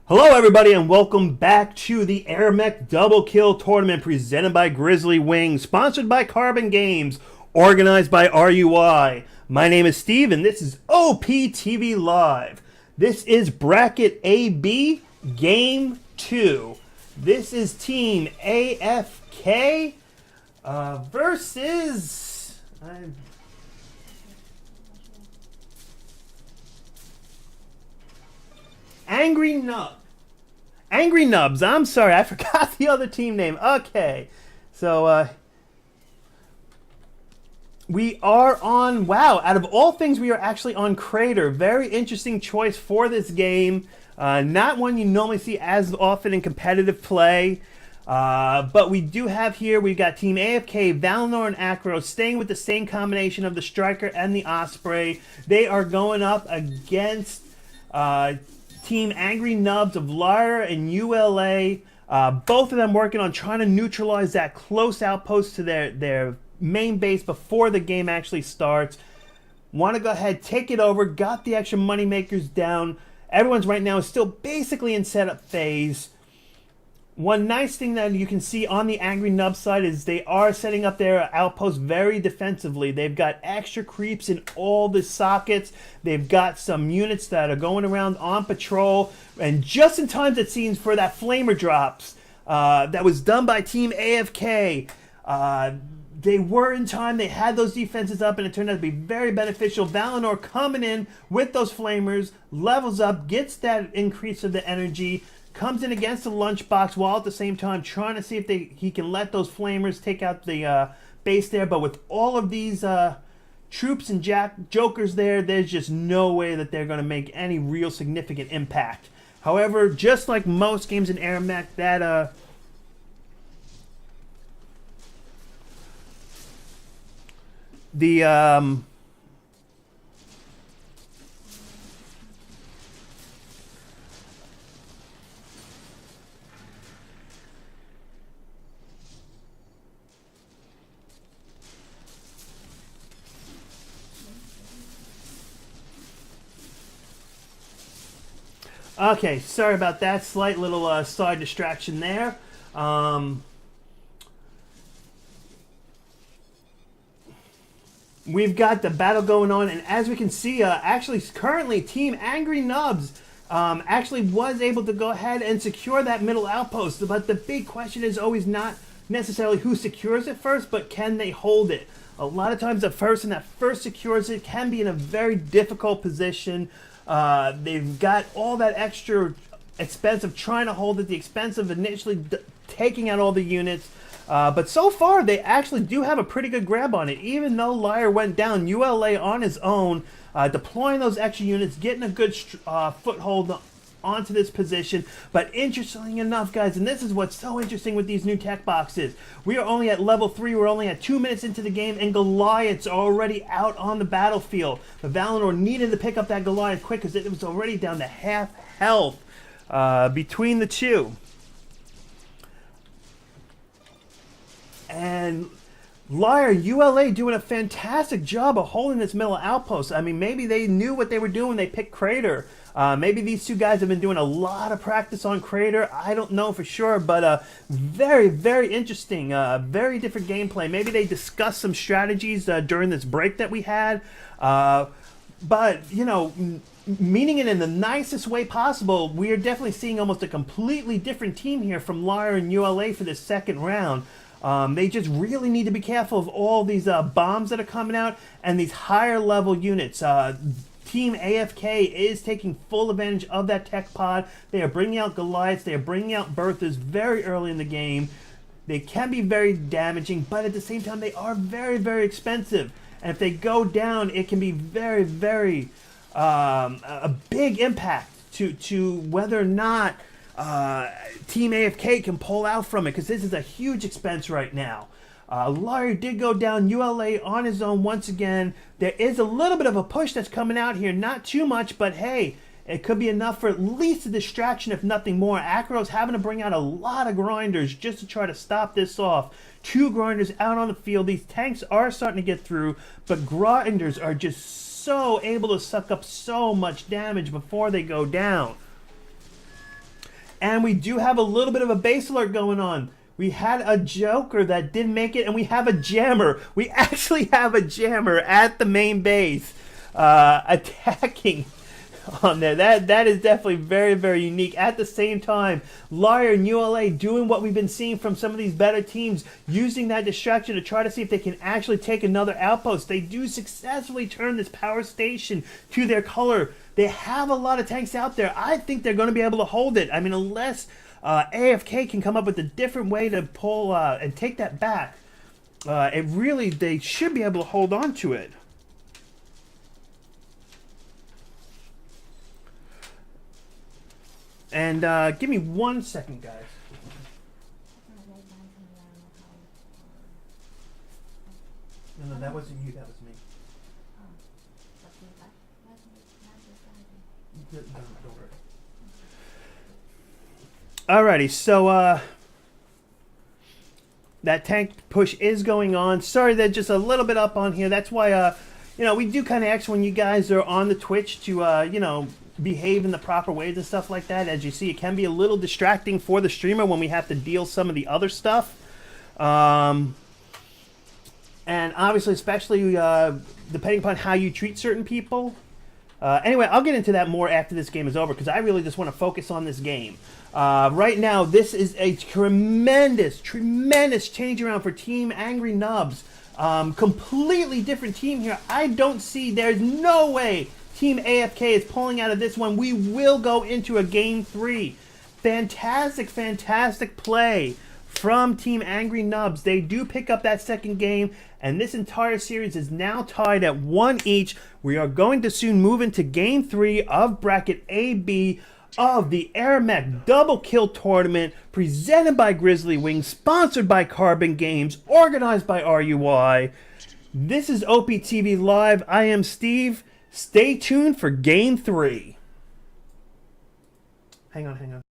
Hello everybody and welcome back to the AirMech Double Kill Tournament presented by Grizzly Wing, sponsored by Carbon Games, organized by RUI. My name is Steve and this is OPTV Live. This is Bracket AB Game 2. This is Team AFK versus... Angry Nubs. I'm sorry, I forgot the other team name. Okay, so we are on, wow, out of all things, we are actually on Crater. Very interesting choice for this game. Not one you normally see as often in competitive play. But we do have here, we've got Team AFK, Valinor and Akroz staying with the same combination of the Striker and the Osprey. They are going up against Team Angry Nubs of LaiYR and ULA. Both of them working on trying to neutralize that close outpost to their main base before the game actually starts. Want to go ahead, take it over, got the extra money makers down. Everyone's right now is still basically in setup phase. One nice thing that you can see on the Angry Nub side is they are setting up their outpost very defensively. They've got extra creeps in all the sockets. They've got some units that are going around on patrol. And just in time, it seems, for that flamer drops that was done by Team AFK. They were in time. They had those defenses up, and it turned out to be very beneficial. Valinor coming in with those flamers, levels up, gets that increase of the energy, comes in against the lunchbox while at the same time trying to see if he can let those flamers take out the base there. But with all of these troops and jokers there, there's just no way that they're going to make any real significant impact. However, just like most games in AirMech, that okay, sorry about that. Slight little side distraction there. We've got the battle going on, and as we can see, actually currently Team Angry Nubs actually was able to go ahead and secure that middle outpost. But the big question is always not necessarily who secures it first, but can they hold it? A lot of times the person that first secures it can be in a very difficult position. They've got all that extra expense of trying to hold it, the expense of initially taking out all the units. But so far, they actually do have a pretty good grab on it. Even though LaiYR went down, ULA on his own, deploying those extra units, getting a good foothold onto this position. But interestingly enough, guys, and this is what's so interesting with these new tech boxes, we are only at level 3, we're only at 2 minutes into the game, and Goliaths are already out on the battlefield. But Valinor needed to pick up that Goliath quick because it was already down to half health between the two. And LaiYR, ULA doing a fantastic job of holding this middle outpost. I mean, maybe they knew what they were doing when they picked Crater. Maybe these two guys have been doing a lot of practice on Crater. I don't know for sure, but very, very interesting. Very different gameplay. Maybe they discussed some strategies during this break that we had. But, you know, meaning it in the nicest way possible, we are definitely seeing almost a completely different team here from LaiYR and ULA for this second round. They just really need to be careful of all these bombs that are coming out and these higher level units. Team AFK is taking full advantage of that tech pod. They are bringing out Goliaths. They are bringing out Berthas very early in the game. They can be very damaging, but at the same time, they are very, very expensive. And if they go down, it can be very, very a big impact to whether or not Team AFK can pull out from it, because this is a huge expense right now. LaiYR did go down, ULA on his own once again. There is a little bit of a push that's coming out here, not too much, but hey, it could be enough for at least a distraction, if nothing more. Akroz having to bring out a lot of grinders just to try to stop this off. 2 grinders out on the field. These tanks are starting to get through, but grinders are just so able to suck up so much damage before they go down. And we do have a little bit of a base alert going on. We had a Joker that didn't make it, and we have a Jammer. We actually have a Jammer at the main base attacking on there. That is definitely very, very unique. At the same time, LaiYR and ULA doing what we've been seeing from some of these better teams, using that distraction to try to see if they can actually take another outpost. They do successfully turn this power station to their color. They have a lot of tanks out there. I think they're going to be able to hold it. I mean, unless AFK can come up with a different way to pull and take that back, they should be able to hold on to it. And give me 1 second, guys. No, that wasn't you. That was me. Alrighty, so that tank push is going on. Sorry that just a little bit up on here. That's why we do kind of ask when you guys are on the Twitch to behave in the proper ways and stuff like that. As you see, it can be a little distracting for the streamer when we have to deal some of the other stuff. And obviously, especially depending upon how you treat certain people. Anyway, I'll get into that more after this game is over because I really just want to focus on this game. Right now, this is a tremendous change around for Team Angry Nubs. Completely different team here. I don't see, there's no way Team AFK is pulling out of this one. We will go into a game 3. Fantastic play from Team Angry Nubs. They do pick up that second game, and this entire series is now tied at 1 each. We are going to soon move into game 3 of bracket AB of the AirMech Double Kill Tournament, presented by Grizzly Wing, sponsored by Carbon Games, organized by RUI. This is OPTV Live. I am Steve. Stay tuned for game 3. Hang on.